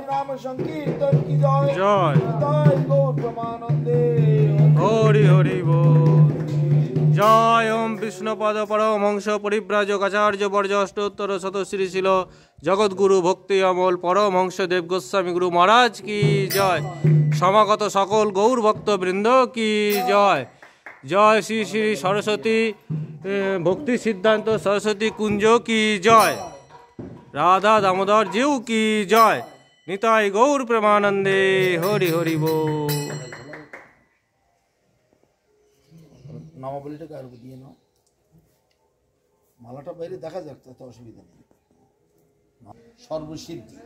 হরিনাম সংকীর্তন কি জয় জয়। জয় গৌর প্রেমানন্দে হরি হরি বল। জয় ওম বিষ্ণুপদ পরমহংস পরিব্রাজক আচার্য বর্জ অষ্টোত্তর শতশ্রী ছিল জগৎগুরু ভক্তি অমল পরমহংস দেব গোস্বামী গুরু মহারাজ কি জয়। সমাগত সকল গৌর ভক্ত বৃন্দ কি জয়। জয় শ্রী শ্রী সরস্বতী ভক্তি সিদ্ধান্ত সরস্বতী কুঞ্জ কি জয়। রাধা দামোদর জিউ কি জয়। নিতাই গৌর প্রেমানন্দে হরি হরি বল। নামাবলিটাকে আর দিয়ে নাও, মালাটা বাইরে দেখা যাক, তাতে অসুবিধা নেই। সর্বসিদ্ধি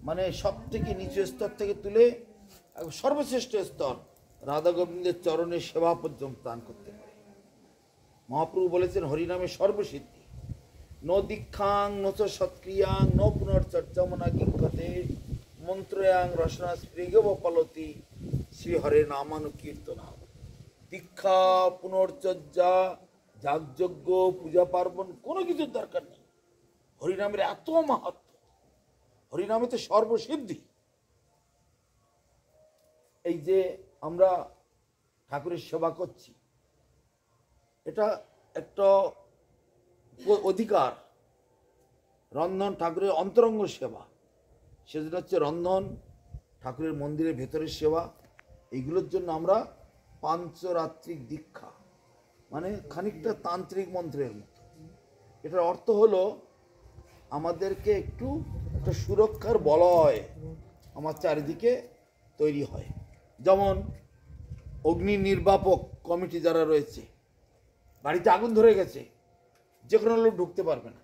মানে সব থেকে নিচু স্তর থেকে তুলে সর্বশ্রেষ্ঠ স্তর রাধা গোবিন্দের চরণের সেবা পর্যন্ত দান করতে পারে। মহাপ্রভু বলেছেন হরিনামে সর্বসিদ্ধি। নো দীক্ষাং নো চ সৎক্রিয়াং নো পুনর্চর্চামনা কিঙ্কতে মন্ত্রয়াং রসনা স্পৃগব ফলতি শ্রী হরে নামানুকীর্তনা। দীক্ষা পুনর্চর্যা যাগযজ্ঞ পূজা পার্বণ কোনো কিছুর দরকার নেই। হরিনামের এত মাহাত্ম, হরিনামে তো সর্বসিদ্ধি। এই যে আমরা ঠাকুরের সেবা করছি, এটা একটা অধিকার। রন্ধন ঠাকুরের অন্তরঙ্গ সেবা, সেটা হচ্ছে রন্ধন, ঠাকুরের মন্দিরের ভেতরের সেবা। এইগুলোর জন্য আমরা পাঞ্চরাত্রিক দীক্ষা, মানে খানিকটা তান্ত্রিক মন্ত্রের মতো। এটার অর্থ হলো আমাদেরকে একটু একটা সুরক্ষার বলয় আমার চারিদিকে তৈরি হয়। যেমন অগ্নি নির্বাপক কমিটি যারা রয়েছে, বাড়িতে আগুন ধরে গেছে, যে কোনো লোক ঢুকতে পারবে না,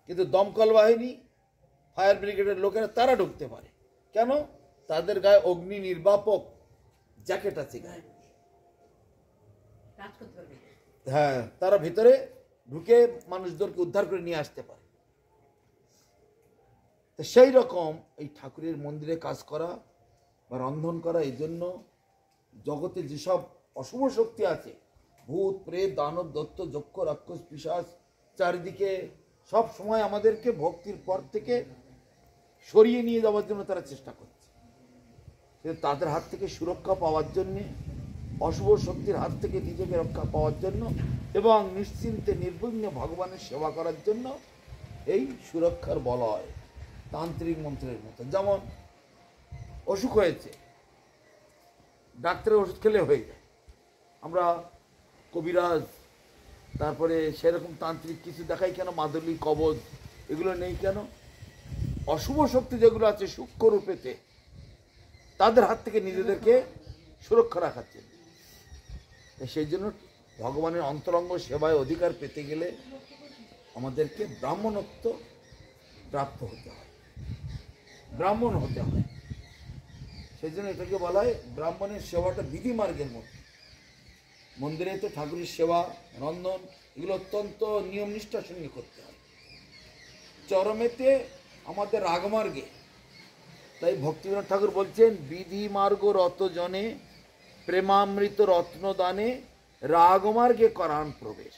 কিন্তু দমকল বাহিনী ফায়ার ব্রিগেডের লোকেরা তারা ঢুকতে পারে। কেন? তাদের গায়ে অগ্নি নির্বাপক জ্যাকেট আছে গায়ে। হ্যাঁ, তারা ভিতরে ঢুকে মানুষদেরকে উদ্ধার করে নিয়ে আসতে পারে। তো সেই রকম এই ঠাকুরের মন্দিরে কাজ করা বা রন্ধন করা, এই জন্য জগতে যেসব অশুভ শক্তি আছে, ভূত প্রেত দানব দত্ত যক্ষ রাক্ষস পিশাচ, চারিদিকে সব সময় আমাদেরকে ভক্তির পর থেকে সরিয়ে নিয়ে যাওয়ার জন্য তারা চেষ্টা করছে। তাদের হাত থেকে সুরক্ষা পাওয়ার জন্যে, অশুভ শক্তির হাত থেকে নিজেকে রক্ষা পাওয়ার জন্য এবং নিশ্চিন্তে নির্বিঘ্নে ভগবানের সেবা করার জন্য এই সুরক্ষার বলয় তান্ত্রিক মন্ত্রের মতো। যেমন অসুখ হয়েছে, ডাক্তারের ওষুধ খেলে হয়ে যায়। আমরা কবিরাজ, তারপরে সেরকম তান্ত্রিক কিছু দেখাই কেন? মাদুলি কবজ এগুলো নেই কেন? অশুভ শক্তি যেগুলো আছে সূক্ষ্ম রূপেতে, তাদের হাত থেকে নিজেদেরকে সুরক্ষা রাখার জন্য। সেই জন্য ভগবানের অন্তরঙ্গ সেবায় অধিকার পেতে গেলে আমাদেরকে ব্রাহ্মণত্ব প্রাপ্ত হতে হয়, ব্রাহ্মণ হতে হয়। সেই জন্য এটাকে বলা হয় ব্রাহ্মণের সেবাটা বিধি মার্গের মতো। মন্দিরে তো ঠাকুরের সেবা রন্ধন এগুলো অত্যন্ত নিয়ম নিষ্ঠার সঙ্গে করতে হয়। চরমেতে আমাদের রাগমার্গে, তাই ভক্তিবিনোদ ঠাকুর বলছেন বিধি মার্গ রত জনে প্রেমামৃত রত্নদানে রাগমার্গে করান প্রবেশ।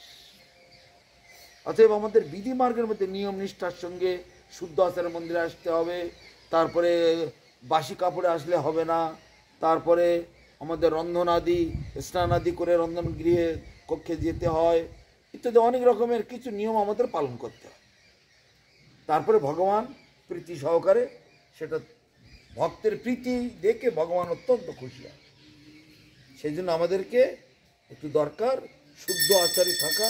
অতএব আমাদের বিধি মার্গের মধ্যে নিয়ম নিষ্ঠার সঙ্গে শুদ্ধ আচারের মন্দিরে আসতে হবে, তারপরে বাসি কাপড়ে আসলে হবে না, তারপরে আমাদের রন্ধন আদি স্নান আদি করে রন্ধন গৃহে কক্ষে যেতে হয়, ইত্যাদি অনেক রকমের কিছু নিয়ম আমাদের পালন করতে হয়। তারপরে ভগবান প্রীতি সহকারে, সেটা ভক্তের প্রীতি দেখে ভগবান অত্যন্ত খুশি হয়। সেই জন্য আমাদেরকে একটু দরকার শুদ্ধ আচারে থাকা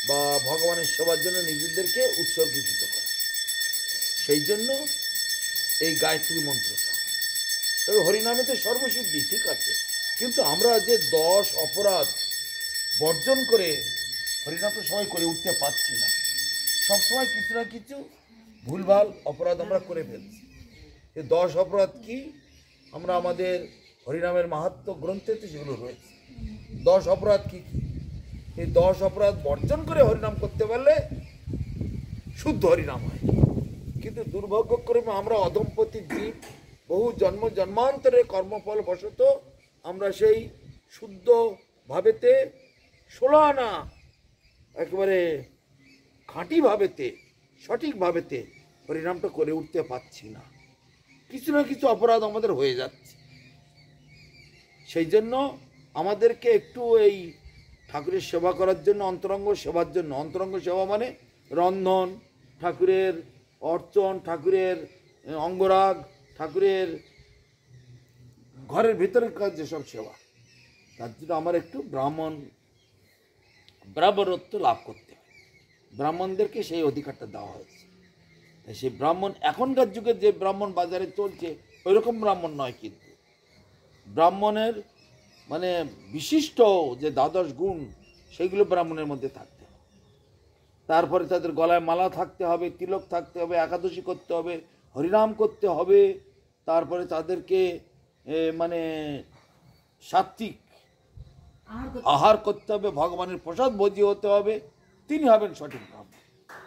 বা ভগবানের সেবার জন্য নিজেদেরকে উৎসর্গিত করা। সেই জন্য এই গায়ত্রী মন্ত্রটা, তবে হরিনামে তো সর্বসিদ্ধি ঠিক আছে, কিন্তু আমরা যে 10 অপরাধ বর্জন করে হরিনামটা সময় করে উঠতে পারছি না। সবসময় কিছু না কিছু ভুলভাল অপরাধ আমরা করে ফেলছি। এই 10 অপরাধ কি? আমরা আমাদের হরিনামের মাহাত্ম্য গ্রন্থেতে সেগুলো রয়েছে। 10 অপরাধ কি কি? এই 10 অপরাধ বর্জন করে হরিনাম করতে পারলে শুদ্ধ হরিনাম হয়। কিন্তু দুর্ভাগ্যক্রমে আমরা অদম্পতি জীব, বহু জন্ম জন্মান্তরে কর্মফল বশত আমরা সেই শুদ্ধ ভাবেতে 16 আনা একেবারে খাঁটি ভাবেতে সঠিক ভাবেতে হরিনামটা করে উঠতে পারছি না, কিছু না কিছু অপরাধ আমাদের হয়ে যাচ্ছে। সেই জন্য আমাদেরকে একটু এই ঠাকুরের সেবা করার জন্য, অন্তরঙ্গ সেবার জন্য, অন্তরঙ্গ সেবা মানে রন্ধন, ঠাকুরের অর্চন, ঠাকুরের অঙ্গরাগ, ঠাকুরের ঘরের ভিতরের কাজ, যেসব সেবা, তার জন্য আমার একটু ব্রাহ্মণত্ব লাভ করতে হয়। ব্রাহ্মণদেরকে সেই অধিকারটা দেওয়া হয়েছে। সেই ব্রাহ্মণ এখনকার যুগে যে ব্রাহ্মণ বাজারে চলছে ওই রকম ব্রাহ্মণ নয়, কিন্তু ব্রাহ্মণের মানে বিশিষ্ট যে দ্বাদশ গুণ সেইগুলো ব্রাহ্মণের মধ্যে থাকতে হবে। তারপরে তাদের গলায় মালা থাকতে হবে, তিলক থাকতে হবে, একাদশী করতে হবে, হরিনাম করতে হবে, তারপরে তাদেরকে মানে সাত্বিক আহার করতে হবে, ভগবানের প্রসাদ ভোজি হতে হবে, তিনি হবেন সঠিক ব্রাহ্মণ।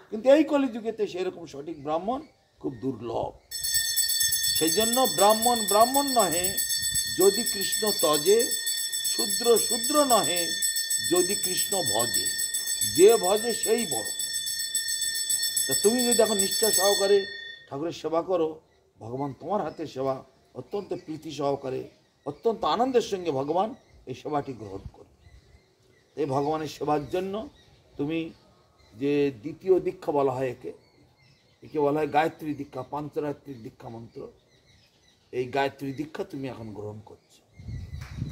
কিন্তু এই কলিযুগেতে সেরকম সঠিক ব্রাহ্মণ খুব দুর্লভ। সেই জন্য ব্রাহ্মণ ব্রাহ্মণ নহে যদি কৃষ্ণ তজে, শূদ্র শূদ্র নহে যদি কৃষ্ণ ভজে, যে ভজে সেই বড়। তা তুমি যদি এখন নিষ্ঠা সহকারে ঠাকুরের সেবা করো, ভগবান তোমার হাতে সেবা অত্যন্ত প্রীতি সহকারে, অত্যন্ত আনন্দের সঙ্গে ভগবান এই সেবাটি গ্রহণ করবে। এই ভগবানের সেবার জন্য তুমি যে দ্বিতীয় দীক্ষা বলা হয়, একে বলা হয় গায়ত্রী দীক্ষা, পাঞ্চরাত্রির দীক্ষা মন্ত্র। এই গায়ত্রী দীক্ষা তুমি এখন গ্রহণ করছো,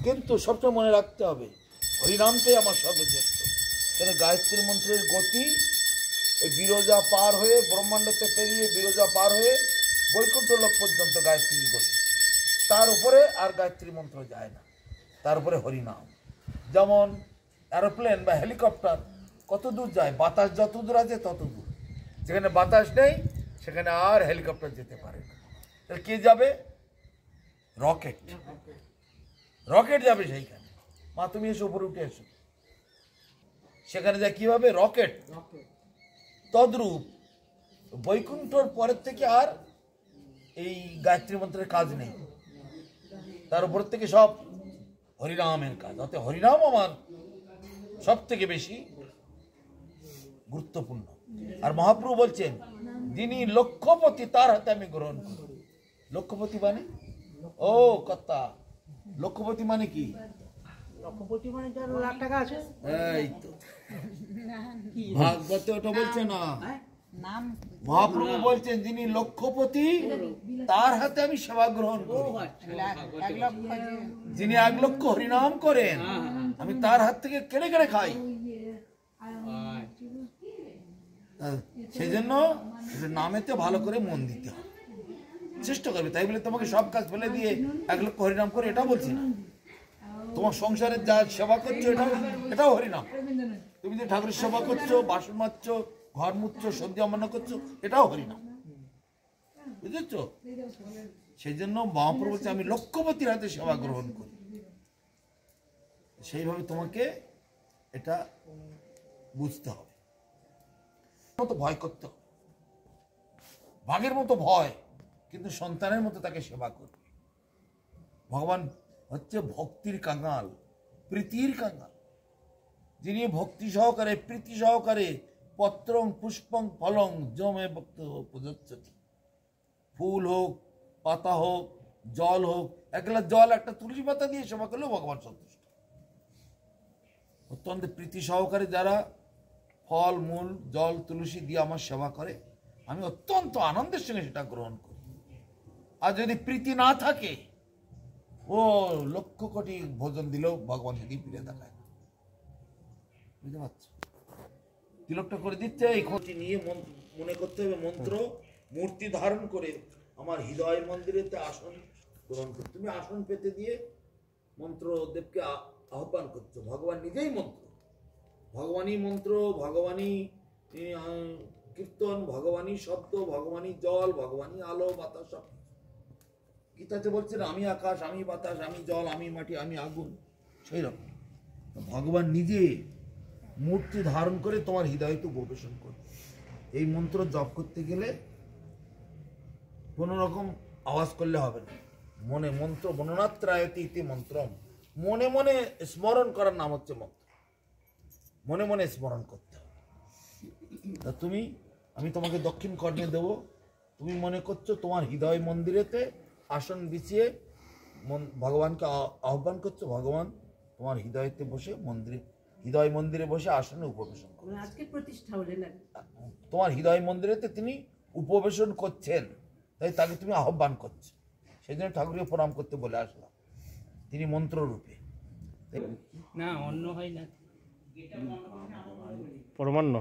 কিন্তু সবসময় মনে রাখতে হবে হরিনামটাই আমার সর্বশ্রেষ্ঠ। কেন গায়ত্রী মন্ত্রের গতি এই বিরজা পার হয়ে, ব্রহ্মাণ্ডতে পেরিয়ে বিরজা পার হয়ে বৈকুণ্ঠ লোক পর্যন্ত গায়ত্রীর গতি, তার উপরে আর গায়ত্রী মন্ত্র যায় না, তার উপরে হরিনাম। যেমন এরোপ্লেন বা হেলিকপ্টার কত দূর যায়, বাতাস যত দূর আছে তত দূর, যেখানে বাতাস নেই সেখানে আর হেলিকপ্টার যেতে পারে না। তাহলে কে যাবে? রকেট, রকেট যাবে সেইখানে। মা তুমি এসে উপরে উঠে এসো, সেখানে যায় কিভাবে? রকেট। তদ্রূপ বৈকুণ্ঠর পরের থেকে আর এই গায়ত্রী মন্ত্রের কাজ নেই, তার উপর থেকে সব হরিনামের কাজ। অর্থাৎ হরিনাম আমার সব থেকে বেশি গুরুত্বপূর্ণ। আর মহাপ্রভু বলছেন যিনি লক্ষ্যপতি তার হাতে আমি গ্রহণ করি। লক্ষ্যপতি মানে ও কর্তা, লক্ষ্যপতি মানে কি? লক্ষপতি মানে যার লাখ টাকা আছে। এই তো ভাগবতে ওটা বলছে না, নাম মহাপ্রভু বলছেন যিনি লক্ষ্যপতি তার হাতে আমি সেবা গ্রহণ করি। 1 লক্ষ, যিনি 1 লক্ষ হরিনাম করেন আমি তার হাত থেকে কেড়ে কেড়ে খাই। সেই জন্য নামেতে ভালো করে মন দিতে হবে, চেষ্টা করবে। তাই বলে তোমাকে সব কাজ ফেলে দিয়ে 1 লক্ষ হরিনাম করে এটা বলছি না। তোমার সংসারের যা সেবা করছো এটাও হরিনাম। তুমি যে ঠাকুরের সেবা করছো, বাসন মাজছো, ঘর মুছছো, সন্ধ্যা অমান্য করছো, এটাও হরিনাম, বুঝেছ? সেই জন্য মহাপ্রভু বলছে আমি লক্ষ্যপতির হাতে সেবা গ্রহণ করি। সেইভাবে তোমাকে এটা বুঝতে হবে, মতো ভয় করতে হবে, বাঘের মতো ভয়, কিন্তু সন্তানের মতো তাকে সেবা করবে। ভগবান হচ্ছে ভক্তির কাঙাল, প্রীতির কাঙাল। যিনি ভক্তি সহকারে, প্রীতি সহকারে পত্রং পুষ্পং ফলং জমে ভক্ত প্রযচ্ছতি, ফুল হোক, পাতা হোক, জল হোক, 1 গ্লাস জল, একটা তুলসী পাতা দিয়ে সেবা করলেও ভগবান সন্তুষ্ট। অত্যন্ত প্রীতি সহকারে যারা ফল মূল জল তুলসী দিয়ে আমার সেবা করে, আমি অত্যন্ত আনন্দের সঙ্গে সেটা গ্রহণ করি। আর যদি প্রীতি না থাকে, ও 1,00,000 কোটি ভোজন দিলেও ভগবান সেদিন ফিরে দেখায়। বুঝতে পারছো? তিলকটা করে দিচ্ছে, এই ক্ষতি নিয়ে মনে করতে হবে মন্ত্র মূর্তি ধারণ করে আমার হৃদয় মন্দিরেতে আসন গ্রহণ করতে। তুমি আসন পেতে দিয়ে মন্ত্র দেবকে আহ্বান করছো। ভগবান নিজেই মন্ত্র, ভগবানই মন্ত্র, ভগবানই কীর্তন, ভগবানই শব্দ, ভগবানই জল, ভগবানই আলো বাতাস। সব গীতাতে বলছেন আমি আকাশ, আমি বাতাস, আমি জল, আমি মাটি, আমি আগুন। সেই রকম ভগবান নিজে মূর্তি ধারণ করে তোমার হৃদয়ে তো প্রবেশন করবে। এই মন্ত্র জপ করতে গেলে কোনো রকম আওয়াজ করলে হবে না, মনে মন্ত্র মননাত্রায়তি ইতি মন্ত্রম, মনে মনে স্মরণ করার নাম হচ্ছে মন্ত্র। মনে মনে স্মরণ করতে হবে। তা আমি তোমাকে দক্ষিণ কর্ণে দেব, তুমি মনে করছো তোমার হৃদয় মন্দিরেতে আসন বিছিয়ে ভগবানকে আহ্বান করছো, ভগবান তোমার হৃদয়তে বসে হৃদয় মন্দিরে বসে আসনে উপবেশন করো। আজকে প্রতিষ্ঠা হলেন তোমার হৃদয় মন্দিরেতে তিনি উপবেশন করছেন, তাই তাকে তুমি আহ্বান করছো। সেই জন্য ঠাকুরকে প্রণাম করতে বলে আসলাম, তিনি মন্ত্ররূপে। না অন্য হয় না, পরমান্ন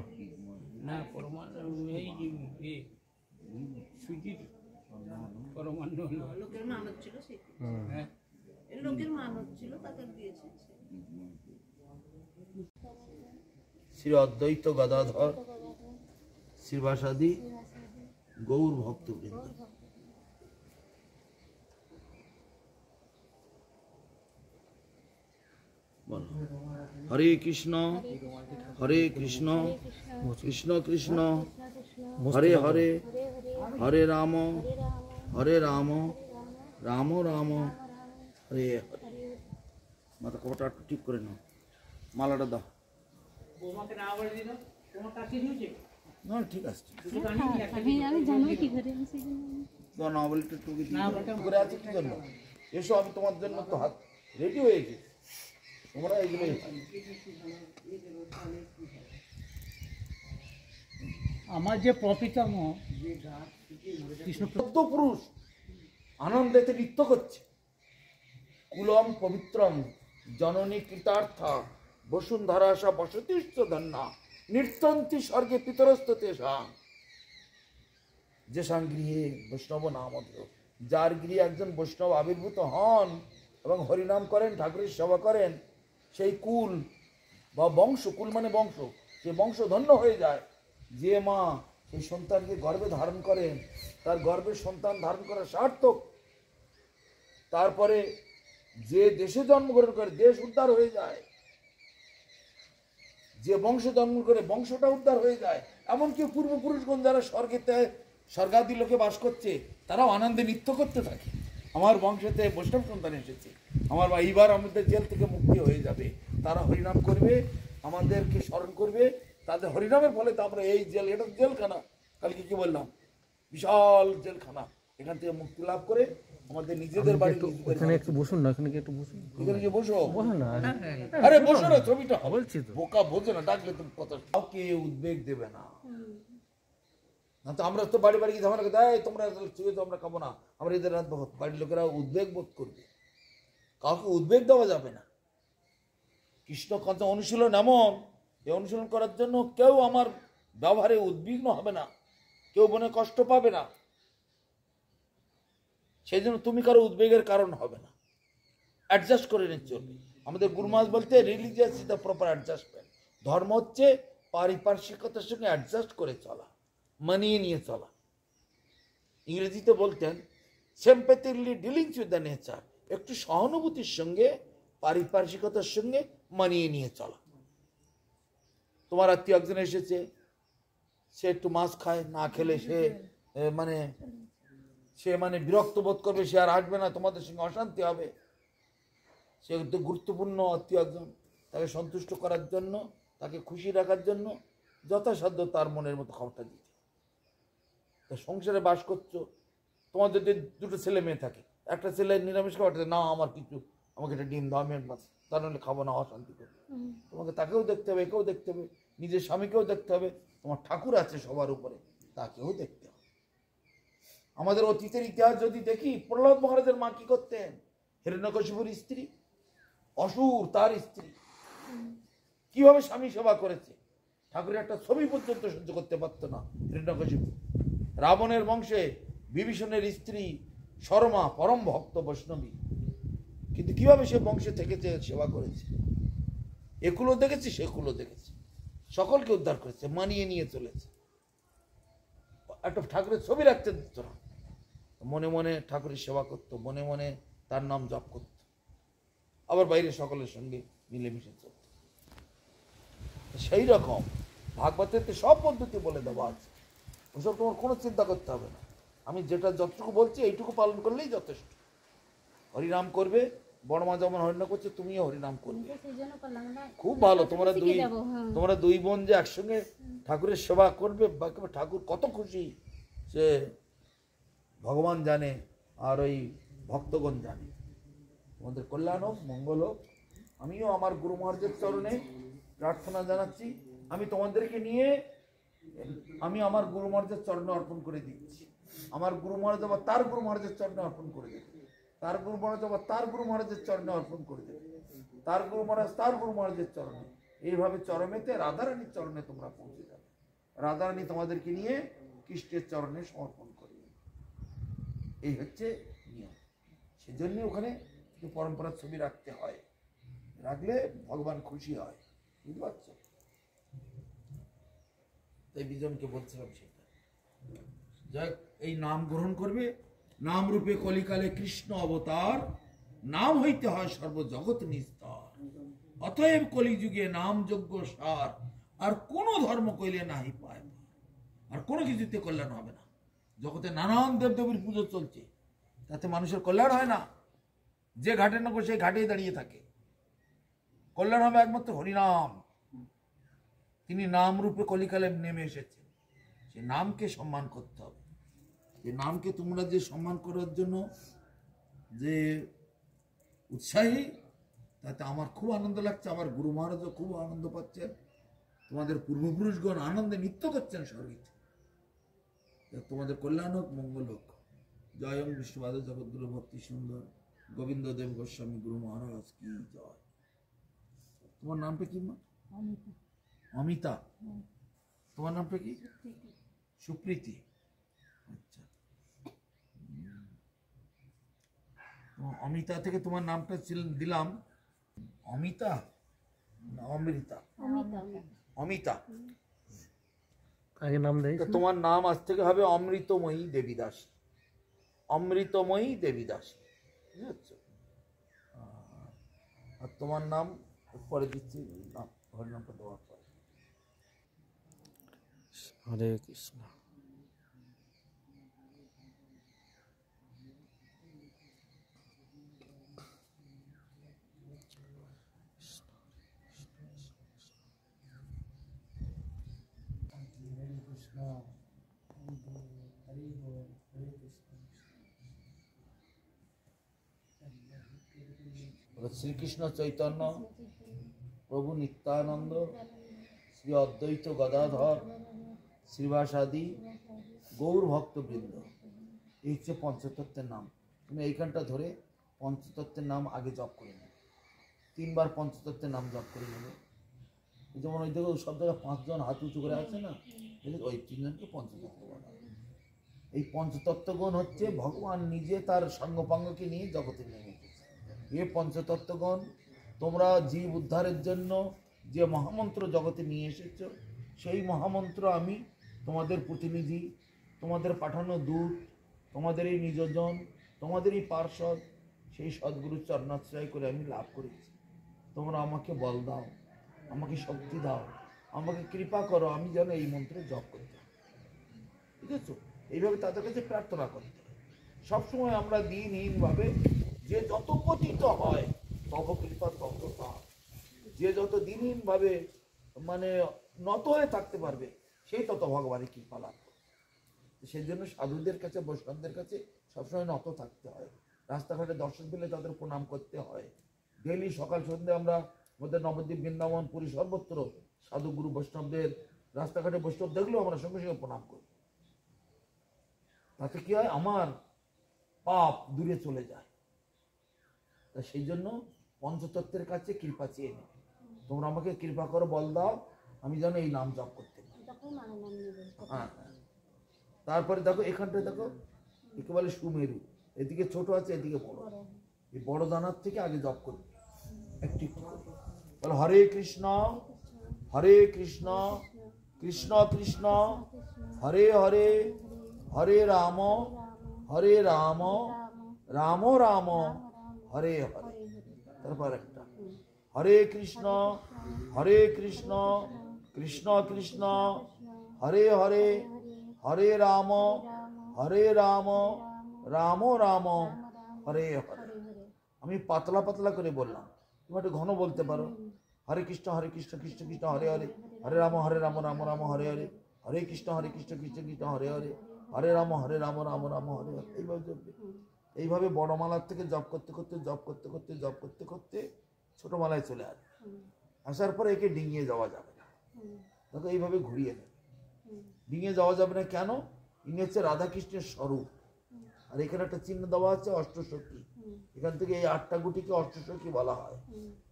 না পরমান্ন এই যে সুজির পরমান্ন হলো। লোকের মানত ছিল সেটা, হ্যাঁ লোকের মানত ছিল তাকে দিয়েছে। শ্রী অদ্বৈত গদাধর শ্রীবাসাদি গৌর ভক্তবৃন্দ, হরে কৃষ্ণ হরে কৃষ্ণ কৃষ্ণ কৃষ্ণ হরে হরে হরে রাম রাম রাম হরে হরে। মাথা কপটা একটু ঠিক করে নাও, মালাটা দাও। না ঠিক আছে, তোমার নভেলটা টুকি করে আছে কি জন্য? এসো, আমি তোমার জন্য তো হাত রেডি হয়ে গেছি, তোমরা এইগুলোই। আমার যে প্রপিতম পুরুষ আনন্দেতে নৃত্য করছে। কুলম পবিত্রম জননী কৃতার্থা বসুন্ধরাসা বসতিষ্ঠ ধন্যা নৃত্যন্তি স্বর্গে পিতরস্ত তেষাং। যেসাং গৃহে বৈষ্ণব নামধ্য, যার গৃহে একজন বৈষ্ণব আবির্ভূত হন এবং হরিনাম করেন, ঠাকুরের সেবা করেন, সেই কুল বা বংশ, কুল মানে বংশ, সে বংশ ধন্য হয়ে যায়। যে মা সেই সন্তানকে গর্ভে ধারণ করেন, তার গর্ভের সন্তান ধারণ করা সার্থক। তারপরে যে দেশে জন্মগ্রহণ করে দেশ উদ্ধার হয়ে যায়, যে বংশ জন্ম করে বংশটা উদ্ধার হয়ে যায়। এমনকি পূর্বপুরুষগণ যারা স্বর্গেতে স্বর্গাদি লোকে বাস করছে, তারাও আনন্দে নৃত্য করতে থাকে। আমার বংশেতে বৈষ্ণব সন্তান এসেছে, আমার এইবার আমাদের জেল থেকে মুক্তি হয়ে যাবে, তারা হরিনাম করবে, আমাদেরকে স্মরণ করবে, তাদের হরিনামের ফলে তো আমরা এই জেল, এটা জেলখানা, কালকে কি বললাম, বিশাল জেলখানা, এখান থেকে মুক্তি লাভ করে আমাদের নিজেদের বাড়ি। এখানে একটু বসুন না, এখানে একটু বসুন, এখানে যে বসো, বসুন না। আরে বসো না, ছবিটা বলছি তো, বোকা বোঝে না, ডাকলে তুমি কথা কাউকে উদ্বেগ দেবে না। না তো আমরা তো বাড়ি বাড়ি গিয়ে ঝামেলা দেয়, তোমরা চুয়ে তো আমরা খাবো না, আমরা এদের রাত বাড়ির লোকেরা উদ্বেগ বোধ করবে, কাউকে উদ্বেগ দেওয়া যাবে না। কৃষ্ণ কথা অনুশীলন এমন, এই অনুশীলন করার জন্য কেউ আমার ব্যবহারে উদ্বিগ্ন হবে না, কেউ মনে কষ্ট পাবে না, সেই জন্য তুমি কারো উদ্বেগের কারণ হবে না। অ্যাডজাস্ট করে নিয়ে চলবে। আমাদের গুরুমাস বলতে religious is the proper adjustment. ধর্ম হচ্ছে পারিপার্শ্বিকতার সঙ্গে অ্যাডজাস্ট করে চলা, মানিয়ে নিয়ে চলা। ইংরেজিতে বলতেন সিম্প্যাথিকলি ডিলিংস উইথ দ্য নেচার, একটু সহানুভূতির সঙ্গে পারিপার্শ্বিকতার সঙ্গে মানিয়ে নিয়ে চলা। তোমার আত্মীয় একজন এসেছে, সে একটু মাছ খায়, না খেলে সে মানে বিরক্ত বোধ করবে, সে আর আসবে না, তোমাদের সঙ্গে অশান্তি হবে। সে একটু গুরুত্বপূর্ণ আত্মীয় একজন, তাকে সন্তুষ্ট করার জন্য, তাকে খুশি রাখার জন্য যথাসাধ্য তার মনের মতো খাবারটা দিতে। তা সংসারে বাস করছো, তোমার যদি দুটো ছেলে মেয়ে থাকে, একটা ছেলে নিরামিষ খাবারটা না, আমাকে একটা ডিম দাও, আমি মাছ, তা নাহলে খাবো না, অশান্তি করবে। তোমাকে তাকেও দেখতে হবে, একেও দেখতে হবে, নিজের স্বামীকেও দেখতে হবে, তোমার ঠাকুর আছে সবার উপরে, তাকেও দেখতে হবে। আমাদের অতীতের ইতিহাস যদি দেখি, প্রহ্লাদ মহারাজের মা কি করতেন? হিরণ্যকশিপুর স্ত্রী, অসুর তার স্ত্রী, কিভাবে স্বামী সেবা করেছে, ঠাকুরের একটা ছবি পর্যন্ত সহ্য করতে পারতো না হিরণ্যকশিপু। রাবণের বংশে বিভীষণের স্ত্রী শর্মা পরম ভক্ত বৈষ্ণবী, কিন্তু কিভাবে সে বংশে থেকেছে, সেবা করেছে, একুলো দেখেছে, সেকুলো দেখেছে, সকলকে উদ্ধার করেছে, মানিয়ে নিয়ে চলেছে। একটা ঠাকুরের ছবি রাখতে দিত না, মনে মনে ঠাকুরের সেবা করতো, মনে মনে তার নাম জপ করত, আবার বাইরে সকলের সঙ্গে মিলেমিশে চলত। সেই রকম ভাগবতের সব পদ্ধতি বলে দেওয়া আছে, ওসব তোমার কোনো চিন্তা করতে হবে না। আমি যেটা যতটুকু বলছি এইটুকু পালন করলেই যথেষ্ট। হরিনাম করবে, বড় মা যেমন হরিনাম করছে, তুমিও হরিনাম করবে, খুব ভালো। তোমরা দুই বোন যে একসঙ্গে ঠাকুরের সেবা করবে, ঠাকুর কত খুশি, সে ভগবান জানে আর ওই ভক্তগণ জানে। তোমাদের কল্যাণ হোক, মঙ্গল হোক। আমিও আমার গুরু মহারাজের চরণে প্রার্থনা জানাচ্ছি। আমি তোমাদেরকে নিয়ে আমি আমার গুরু মহারাজের চরণে অর্পণ করে দিচ্ছি। আমার গুরু মহারাজ আবার তার গুরু মহারাজের চরণে অর্পণ করে দেবে, তার গুরু মহারাজ আবার তার গুরু মহারাজের চরণে অর্পণ করে দেবে, তার গুরু মহারাজ তার গুরু মহারাজের চরণে। এইভাবে চরমেতে রাধারানীর চরণে তোমরা পৌঁছে যাবে। রাধারানী তোমাদেরকে নিয়ে কৃষ্ণের চরণে সমর্পণ করবে। এই হচ্ছে নিয়ম। সেজন্য ওখানে পরম্পরার ছবি রাখতে হয়, রাখলে ভগবান খুশি হয়। বুঝতে পারছো? তাই বিজনকে বলছিলাম সেটা। যাই এই নাম গ্রহণ করবে। নাম রূপে কলিকালে কৃষ্ণ অবতার, নাম হইতে হয় সর্বজগৎ নিস্তার। অতএব কলিযুগে নাম যজ্ঞ সার, আর কোন ধর্ম কইলে নাহি পায়, আর কোনো কিছুতে কল্যাণ হবে না। জগতে নানান দেবদেবীর পুজো চলছে, তাতে মানুষের কল্যাণ হয় না। যে ঘাটে নগর সেই ঘাটেই দাঁড়িয়ে থাকে। কল্যাণ হবে একমাত্র হরিনাম। তিনি নাম রূপে কলিকালে নেমে এসেছেন। সে নামকে সম্মান করতে হবে। যে নামকে তোমরা যে সম্মান করার জন্য যে উৎসাহী, তাতে আমার খুব আনন্দ লাগছে। আমার গুরু মহারাজও খুব আনন্দ পাচ্ছেন। তোমাদের পূর্বপুরুষগণ আনন্দে নৃত্য করছেন স্বর্গীতে। তোমাদের কল্যাণ হোক, মঙ্গল হোক। জয় ওম বিষ্ণুপাদ জগদ্গুরু ভক্তি সুন্দর গোবিন্দ দেব গোস্বামী গুরু মহারাজ কি জয়। তোমার নামটা কি মা? অমিতা। তোমার নামটা কি? সুপ্রীতি। আচ্ছা, অমিতা থেকে তোমার নামটা দিলাম অমিতা না অমৃতা? অমিতা। আগে নাম দেই। তোমার নাম আজ থেকে হবে অমৃতময়ী দেবীদাস। অমৃতময়ী দেবীদাস, বুঝেছো? আর তোমার নাম পরে দিচ্ছি, হরিনামটা দেওয়ার পরে। হরে কৃষ্ণ। শ্রীকৃষ্ণ চৈতন্য প্রভু নিত্যানন্দ শ্রী অদ্বৈত গদাধর শ্রীবাসাদি গৌর ভক্তবৃন্দ, এই হচ্ছে পঞ্চতত্ত্বের নাম। তুমি এইখানটা ধরে পঞ্চতত্ত্বের নাম আগে জপ করে নেবে। 3 বার পঞ্চতত্ত্বের নাম জপ করে নেবে। যেমন ওই দেখো সব জায়গায় 5 জন হাত উঁচু করে আছে না, ওই 3 জনকে পঞ্চতত্ত্ব বলা হয়। এই পঞ্চতত্ত্বগণ হচ্ছে ভগবান নিজে তার সঙ্গপাঙ্গকে নিয়ে জগতে নেমে এসেছে। এ পঞ্চতত্ত্বগণ তোমরা জীব উদ্ধারের জন্য যে মহামন্ত্র জগতে নিয়ে এসেছ, সেই মহামন্ত্র আমি তোমাদের প্রতিনিধি, তোমাদের পাঠানো দূত, তোমাদের এই নিজজন, তোমাদের এই পার্ষদ, সেই সদ্গুরুর চরণাশ্রয় করে আমি লাভ করেছি। তোমরা আমাকে বল দাও, আমাকে শক্তি দাও, আমাকে কৃপা করো, আমি যেন এই মন্ত্র জপ করতে পারি। ঠিক আছে? এইভাবে তাদের কাছে প্রার্থনা করতে হয় সবসময়। আমরা দিনহীনভাবে, যে যত পতিত হয় তত কৃপা তত তার। যে যত দিনহীনভাবে মানে নত হয়ে থাকতে পারবে, সেই তত ভগবানের কৃপা লাভ করবে। সেই জন্য সাধুদের কাছে, বৈষ্ণবদের কাছে সবসময় নত থাকতে হয়। রাস্তাঘাটে দর্শন পেলে তাদের প্রণাম করতে হয়। ডেইলি সকাল সন্ধ্যে আমরা আমাদের নবদ্বীপ, বৃন্দাবন, পুরী সর্বত্র সাধু গুরু বৈষ্ণবদের, রাস্তাঘাটে বৈষ্ণব দেখলেও আমরা সঙ্গে সঙ্গে প্রণাম করি। তাতে কি হয়? আমার পাপ দূরে চলে যায়। তা সেই জন্য পঞ্চতত্ত্বের কাছে কৃপা চেয়ে নেবে। তোমরা আমাকে কৃপা করো, বল দাও, আমি যেন এই নাম জপ করতে পারি। হ্যাঁ, তারপরে দেখো এখানটায় দেখো, একে বলে সুমেরু। এদিকে ছোট আছে, এদিকে বড়। এই বড় দানার থেকে আগে জপ করবে একটু একটু করে। বলো হরে কৃষ্ণ হরে কৃষ্ণ কৃষ্ণ কৃষ্ণ হরে হরে, হরে রাম হরে রাম রাম রাম হরে হরে। তারপর একটা হরে কৃষ্ণ কৃষ্ণ কৃষ্ণ হরে হরে, হরে রাম রাম রাম হরে হরে। আমি পাতলা পাতলা করে বললাম, তুমি একটু ঘন বলতে পারো। হরে কৃষ্ণ কৃষ্ণ কৃষ্ণ হরে হরে, হরে রাম রাম রাম রাম হরে হরে, হরে কৃষ্ণ কৃষ্ণ কৃষ্ণ হরে হরে, হরে রাম রাম রাম হরে হরে, এইভাবে জপবে। এইভাবে বড় মালার থেকে জপ করতে করতে জপ করতে করতে জপ করতে করতে ছোট মালায় চলে আসবে। আসার পরে একে ডিঙিয়ে যাওয়া যাবে না, দেখো এইভাবে ঘুরিয়ে নেবে। ডিঙিয়ে যাওয়া যাবে না কেন? ইনি হচ্ছে রাধাকৃষ্ণের স্বরূপ। আর এখানে একটা চিহ্ন দেওয়া আছে অষ্টসখী, এখান থেকে এই 8টা গুটিকে অষ্টসখী বলা হয়।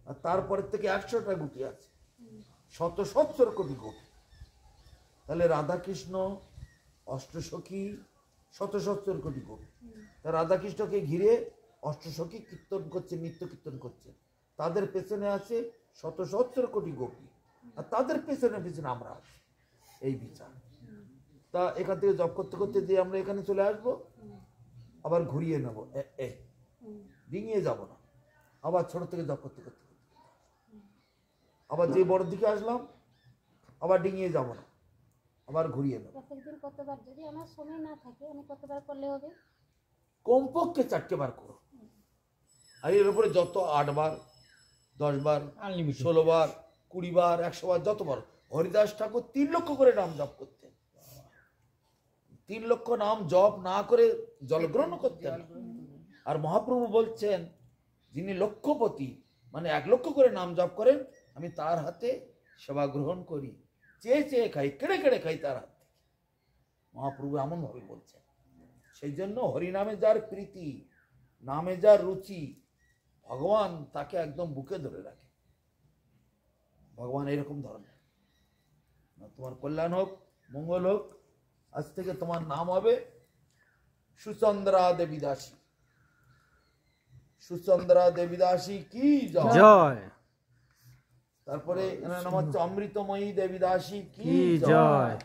আর তারপরের থেকে 100টা গুটি আছে, 170 কোটি গুটি। তাহলে রাধাকৃষ্ণ অষ্টসখী 170 কোটি গুটি। তা রাধাকৃষ্ণকে ঘিরে অষ্টসখী কীর্তন করছে, নিত্য কীর্তন করছে। তাদের পেছনে আছে 170 কোটি গোপী, আর তাদের পেছনে পেছনে আমরা আছি, এই বিচার। তা এখান থেকে জপ করতে করতে দিয়ে আমরা এখানে চলে আসবো, আবার ঘুরিয়ে নেবো, ডিঙিয়ে যাব না, আবার ছোট থেকে জপ করতে করতে আবার যে বড় দিকে আসলাম, আবার ডিঙিয়ে যাব না, আবার ঘুরিয়ে নেবো। প্রত্যেকদিন কতবার, যদি আমার সময় না থাকে আমি কতবার করলে হবে? কমপক্ষে 4টে বার করো। আর এর উপরে যত 8 বার, 10 বার, 16 বার, 20 বার, 100 বার, যত বার। হরিদাস ঠাকুর 3 লক্ষ করে নাম জপ করতেন। 3 লক্ষ নাম জপ না করে জলগ্রহণ করতেন না। আর মহাপ্রভু বলছেন, যিনি লক্ষপতি, মানে 1 লক্ষ করে নাম জপ করেন, আমি তার হাতে সেবা গ্রহণ করি, চেয়ে চেয়ে খাই, কেড়ে কেড়ে খাই তার হাত থেকে। মহাপ্রভু এমন ভাবে বলছেন। সেই জন্য হরিনামে যার প্রীতি, নামে যার রুচি, ভগবান তাকে একদম বুকে ধরে রাখে। ভগবান এরকম ধরনের। তোমার কল্যাণ হোক, মঙ্গল হোক। আজ থেকে তোমার নাম হবে সুচন্দ্রা দেবী দাসী। সুচন্দ্রা দেবী দাসী কি জয়। জয়। তারপরে এনার নাম হচ্ছে অমৃতময়ী দেবী দাসী কি কি জয়। জয়।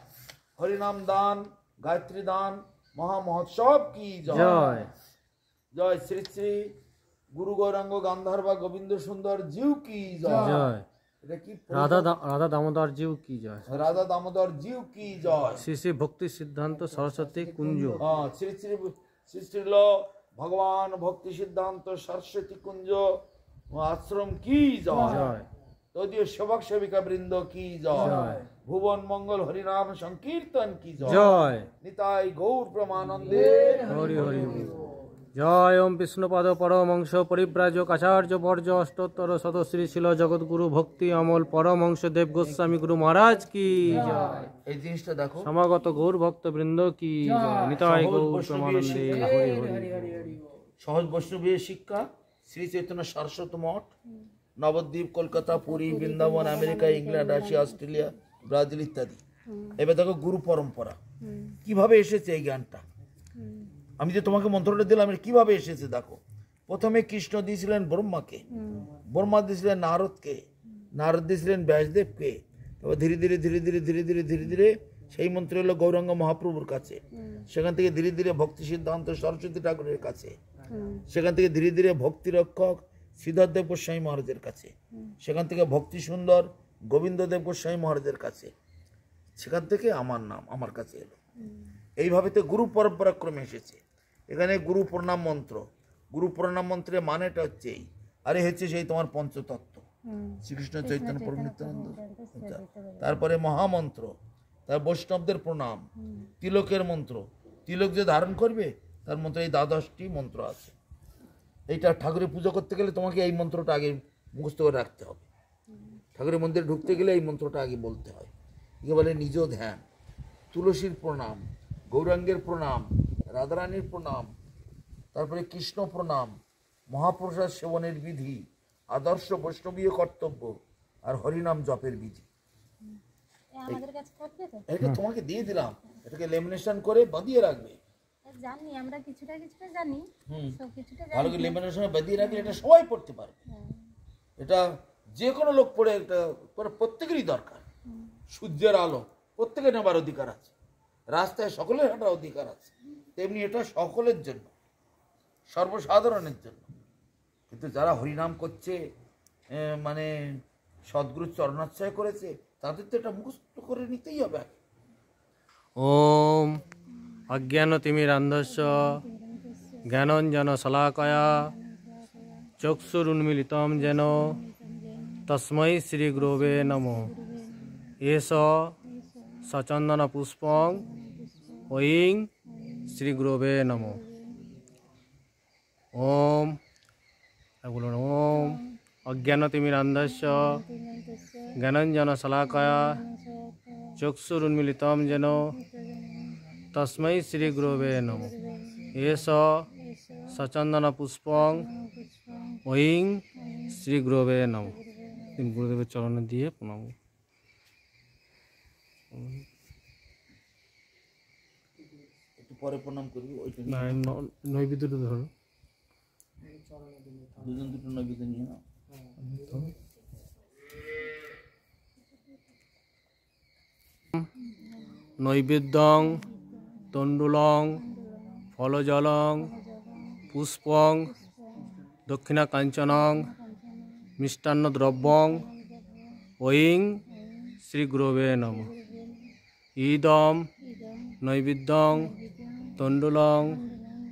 হরিনাম দান, গায়ত্রী দান, মহা মহোৎসব কি জয়। জয়। জয় শ্রী শ্রী গুরু গৌরাঙ্গ গান্ধার্বা গোবিন্দ সুন্দর জিউ কি জয়। জয়। এটা কি? রাধা দামোদর জিউ কি জয়। রাধা দামোদর জিউ কি জয়। শ্রী শ্রী ভক্তি সিদ্ধান্ত সরস্বতী কুঞ্জ। শ্রী শ্রী শ্রী শ্রীল ভগবান ভক্তি সিদ্ধান্ত সরস্বতী কুঞ্জ আশ্রম কি জয়। জয়। তদীয় সেবক সেবিকা বৃন্দ কি জয়। জয়। ভুবন মঙ্গল হরিনাম সংকীর্তন কি জয়। জয়। নিতাই গৌর প্রেমানন্দে হরি হরি বল। জয় ওম বিষ্ণুপদ পরমহংস পরিব্রাজক আচার্য বর্জ অষ্টোত্তর শতশ্রী ছিল জগৎগুরু ভক্তি অমল পরমহংস দেব গোস্বামী গুরু মহারাজ কি জয়। এই জিনিসটা দেখো, সমাগত গৌর ভক্ত বৃন্দ কি জয়। নিতাই গৌর প্রেমানন্দে হরি হরি। সহজ বৈষ্ণবীয় শিক্ষা, Shri Chaitanya Saraswat Math, Nabadwip, Kolkata, Puri, Vrindavan, America, England, Russia, Australia, Brazil ইত্যাদি। এবার দেখো গুরু পরম্পরা কিভাবে এসেছে। এই জ্ঞানটা আমি যে তোমাকে মন্ত্রটা দিলাম, এটা কিভাবে এসেছে দেখো। প্রথমে কৃষ্ণ দিয়েছিলেন ব্রহ্মাকে, ব্রহ্মা দিয়েছিলেন নারদকে, নারদ দিয়েছিলেন ব্যাসদেবকে। এবার ধীরে ধীরে ধীরে ধীরে ধীরে ধীরে ধীরে ধীরে সেই মন্ত্র এলো গৌরাঙ্গ মহাপ্রভুর কাছে। সেখান থেকে ধীরে ধীরে ভক্তি সিদ্ধান্ত সরস্বতী ঠাকুরের কাছে। সেখান থেকে ধীরে ধীরে ভক্তি রক্ষক শ্রীধরদেব গোস্বামী মহারাজের কাছে। সেখান থেকে ভক্তি সুন্দর গোবিন্দদেব গোস্বামী মহারাজের কাছে। সেখান থেকে আমার নাম আমার কাছে এলো। এইভাবে তো গুরু পরম্পরা ক্রমে এসেছে। এখানে গুরু প্রণাম মন্ত্র, গুরু প্রণাম মন্ত্রের মানেটা হচ্ছে এই, আরে হচ্ছে সেই তোমার পঞ্চতত্ত্ব, শ্রীকৃষ্ণ চৈতন্য প্রভু নিত্যানন্দ। তারপরে মহামন্ত্র, তার বৈষ্ণবদের প্রণাম, তিলকের মন্ত্র, তিলক যে ধারণ করবে তার মন্ত্র, এই 12টি মন্ত্র আছে। এইটা ঠাকুরের পুজো করতে গেলে তোমাকে এই মন্ত্রটা আগে মুখস্থ করে রাখতে হবে। ঠাকুরের মন্দিরে ঢুকতে গেলে এই মন্ত্রটা আগে বলতে হয়। একে বলে নিজ ধ্যান। তুলসীর প্রণাম, গৌরাঙ্গের প্রণাম, রাধারানীর প্রণাম, তারপরে কৃষ্ণ প্রণাম, মহাপ্রসাদ সেবনের বিধি, আদর্শ বৈষ্ণবীয় কর্তব্য, আর হরিনাম জপের বিধি। আমাদের কাছে থাকবে তো? এটা তোমাকে দিয়ে দিলাম, এটাকে লেমিনেশন করে বাঁধিয়ে রাখবে। জানি আমরা কিছুটা কিছুটা জানি, সব কিছুটা ভালো জানি। করে লেমিনেশনে বাঁধিয়ে রাখলে এটা সবাই পড়তে পারবে। এটা যে কোনো লোক পড়ে, এটা প্রত্যেকেরই দরকার। সূর্যের আলো প্রত্যেকে নেবার অধিকার আছে, রাস্তায় সকলের হাঁটার অধিকার আছে, তেমনি এটা সকলের জন্য, সর্বসাধারণের জন্য। কিন্তু যারা হরিনাম করছে, মানে সদ্গুরুর চরণাশ্রয় করেছে, তাদের তো এটা মুখস্থ করে নিতেই হবে। ওম অজ্ঞানতিমিরান্ধস্য জ্ঞানঞ্জন শলাকয়া চক্ষুরুন্মিলিতং যেন তস্मै শ্রী গুরবে নমঃ। এষ সচন্দন পুষ্পং ঐং শ্রী গুরবে নমঃ। ওম বলুন ওম অজ্ঞানতিমিরান্ধস্য জ্ঞানাঞ্জন শলাকয়া চক্ষুরুন্মিলিতম যেন তস্मै শ্রী গুরবে নমঃ। এষ সচন্দন পুষ্পং ঐং শ্রী গুরবে নমঃ। গুরুদেবের চরণে দিয়ে প্রণাম। একটু পরে প্রণাম করবি, ওইটা না, নিয়ে নৈবেদ্যটা ধরো। দুজন দুটো নৈবেদ্য নিয়ে নাও। নৈবেদ্যং তণ্ডুলং ফলজলং পুষ্পং দক্ষিণা কাঞ্চনং মিষ্টান্ন দ্রব্যং ঐং শ্রী গুরবে নমঃ। ইদম নৈবেদ্যং তণ্ডুলং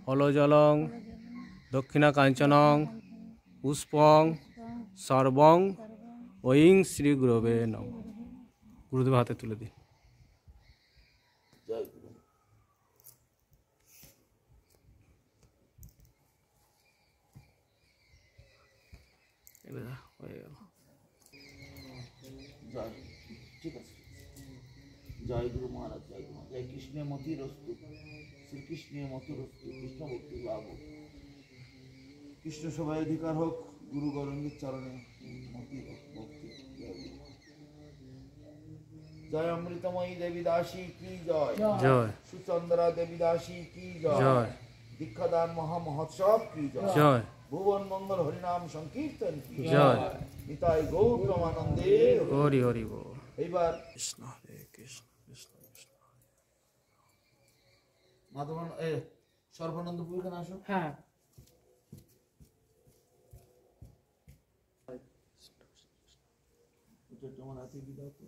ফলজলং দক্ষিণা কাঞ্চনং পুষ্পং সর্বং ঐং শ্রী গুরবে নমঃ। গুরুদেব হাতে তুলে দিই। জয় গুরু। হয়ে গেল। জয়, ঠিক আছে। জয় গুরু মহারাজ, জয় গুরু। জয় কৃষ্ণের মতির অস্তু, শ্রীকৃষ্ণের মতির অস্তু, কৃষ্ণ ভক্তি লাভ হোক, কৃষ্ণ সবাই অধিকার হোক, গুরু গৌরঙ্গীর চরণে মতি হোক, ভক্তি। জয় গুরু। জয় অমৃতময়ী দেবী দাসী কি জয়, জয় সুচন্দ্রা দেবী দাসী কি জয়, জয় দীক্ষাদান মহা মহোৎসব কি জয়, জয় ভুবন মঙ্গল হরিনাম সংকীর্তন কি জয়। নিতাই গৌর প্রমানন্দে। হরি হরি বল। এইবার কৃষ্ণ হরে কৃষ্ণ কৃষ্ণ কৃষ্ণ। মাধবান সর্বানন্দপুর এখানে আসো। হ্যাঁ তোমার হাতে বিদায় তো।